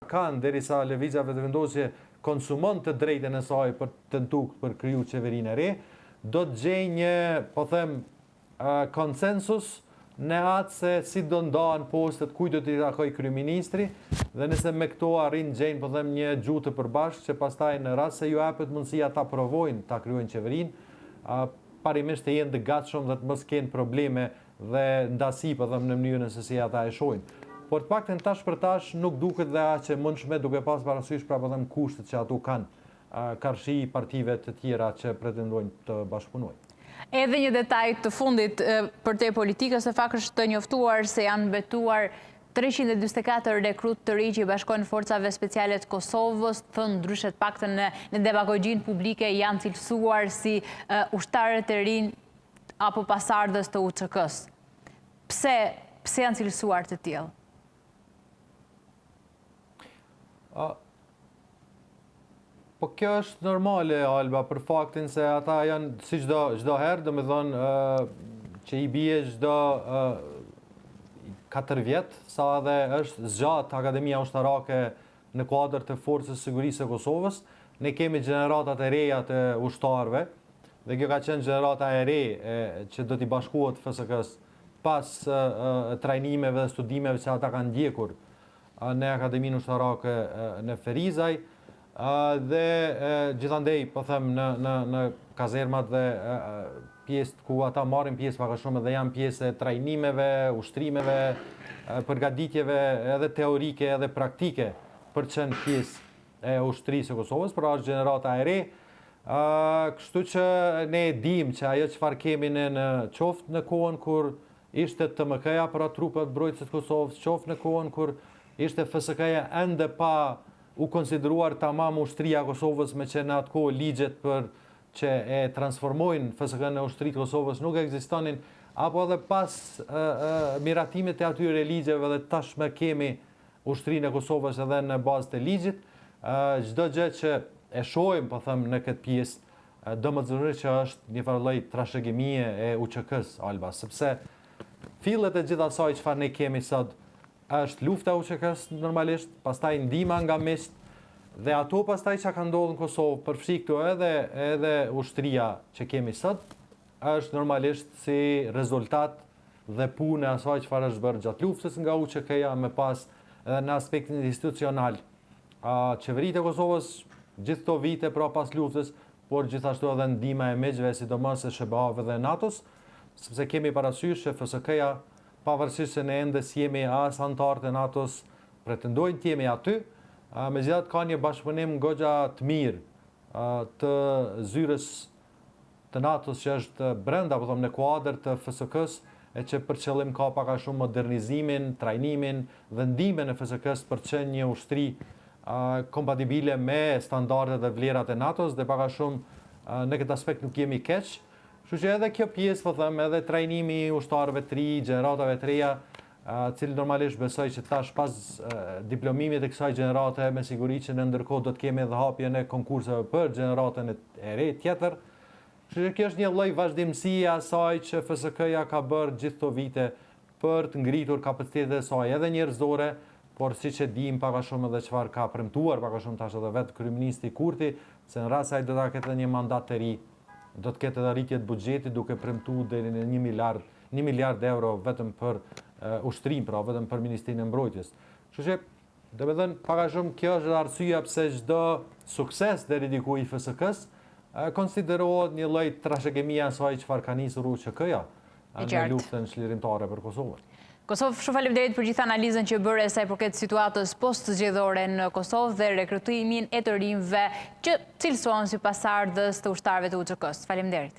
kanë derisa lëvizjave të vendosje konsumon të drejtën e saj për tentu për kriju qeverinë e re, do të gjejë një, po them, konsensus në atë se si do ndahen postet, kujt do t'i takojë kryeministri, dhe nëse me këto arrin gjejnë, po them, një gjuhë të përbashkët që pastaj në rast se ju japet mundësia ta provojnë ta kryejnë qeverinë, parimisht të jenë të gatshëm dhe të mos kenë probleme dhe ndasi, po them, në mënyrën se si ata e shohin. Por të paktën tash për tash nuk duket dhe aq e mundshme duke pas parasysh pra po them kushtet që ato kanë karshi partive të tjera që pretendojnë të bashkëpunojnë. Edhe një detaj të fundit për te politikës, e fakt është të njoftuar se janë mbetuar 324 rekrut të ri që i bashkojnë forcave speciale të Kosovës, thënë ndryshe të paktën në demagogjinë publike janë cilësuar si ushtarët e rinj apo pasardhës të UÇK-s. Pse janë cilësuar të tillë? Po kjo është normale, Alba, për faktin se ata janë, si çdo herë, domethënë që i bie çdo 4 vjet, sa edhe është zgjat Akademia Ushtarake në kuadër të Forcës së Sigurisë së Kosovës, ne kemi gjeneratat e reja të ushtarëve, dhe kjo ka qenë gjenerata e re që do t'i bashkohet FSK-s pas trajnimeve dhe studimeve që ata kanë ndjekur në Akademinë Ushtarake në Ferizaj, dhe gjithandej, po them, në kazermat dhe pjesë ku ata marrin pjesë pak a shumë dhe janë pjesë e trajnimeve, ushtrimeve, përgatitjeve edhe teorike edhe praktike për të qenë pjesë e ushtrisë së Kosovës, pra është gjenerata e re. Kështu që ne dim që ajo çfarë kemi në qoftë në kohën kur ishte TMK-ja pra trupat mbrojtëse të Kosovës, qoftë në kohën kur ishte FSK-ja ende pa u konsideruar tamam ushtria Kosovës, me që në atë kohë ligjet për që e transformojnë FSK në ushtri të Kosovës nuk ekzistonin, apo edhe pas miratimit e atyre ligjeve dhe tashmë kemi ushtrinë e Kosovës edhe në bazë të ligjit, çdo gjë që e shohim, po them, në këtë pjesë, domethënë që është një farë lloj trashëgimie e UÇK-s, Alba, sepse fillet e gjithë asaj çfarë ne kemi sot është lufta UÇK-s normalisht, pastaj ndihma nga MIST, dhe ato pastaj që ka ndodhur në Kosovë, përfshi këtu edhe ushtria që kemi sot, është normalisht si rezultat dhe punë e asaj çfarë është bërë gjatë luftës nga UÇK-ja, me pas edhe në aspektin institucional. Qeveritë e Kosovës gjithë këto vite pra pas luftës, por gjithashtu edhe ndihma e miqve, sidomos e SBA-ve dhe NATO-s, sepse kemi parasysh që FSK-ja, pavarësisht se ne ende jemi as antarë të NATO-s, pretendojnë të jemi aty, megjithatë ka një bashkëpunim goxha të mirë të zyrës të NATO-s që është brenda, po them, në kuadër të FSK-s, e që për qëllim ka pak a shumë modernizimin, trajnimin dhe ndihmën e FSK-s për të qenë një ushtri kompatibile me standardet dhe vlerat e NATO-s, dhe pak a shumë në këtë aspekt nuk jemi keq. Kështu që edhe kjo pjesë, po them, edhe trajnimi i ushtarëve të ri, gjeneratave të reja, cili normalisht besoj që tash pas diplomimit e kësaj gjenerate me siguri që në ndërkohë do të kemi edhe hapjen e konkurseve për gjeneratën e re tjetër. Kështu që kjo është një lloj vazhdimësie e asaj që FSK-ja ka bërë gjithë këto vite për të ngritur kapacitetet e saj edhe njerëzore, por siç e dim pak a shumë edhe çfarë ka premtuar pak a shumë tash edhe vetë kryeministri Kurti, se në rast se ai do ta ketë një mandat të ri, do të ketë edhe rritje të buxhetit duke premtuar deri në 1 miliard euro vetëm për ushtrim, pra vetëm për Ministrinë e Mbrojtjes. Kështu që, domethënë, pak a shumë kjo është arsyeja pse çdo sukses deri diku i FSK-s konsiderohet një lloj trashëgimie asaj çfarë ka nisur UÇK-ja në luftën çlirimtare për Kosovën. Kosovë, shumë faleminderit për gjithë analizën që bëre sa i përket situatës post-zgjedhore në Kosovë dhe rekrutimin e të rinjve që cilësohen si pasardhës të ushtarëve të UÇK-s. Faleminderit.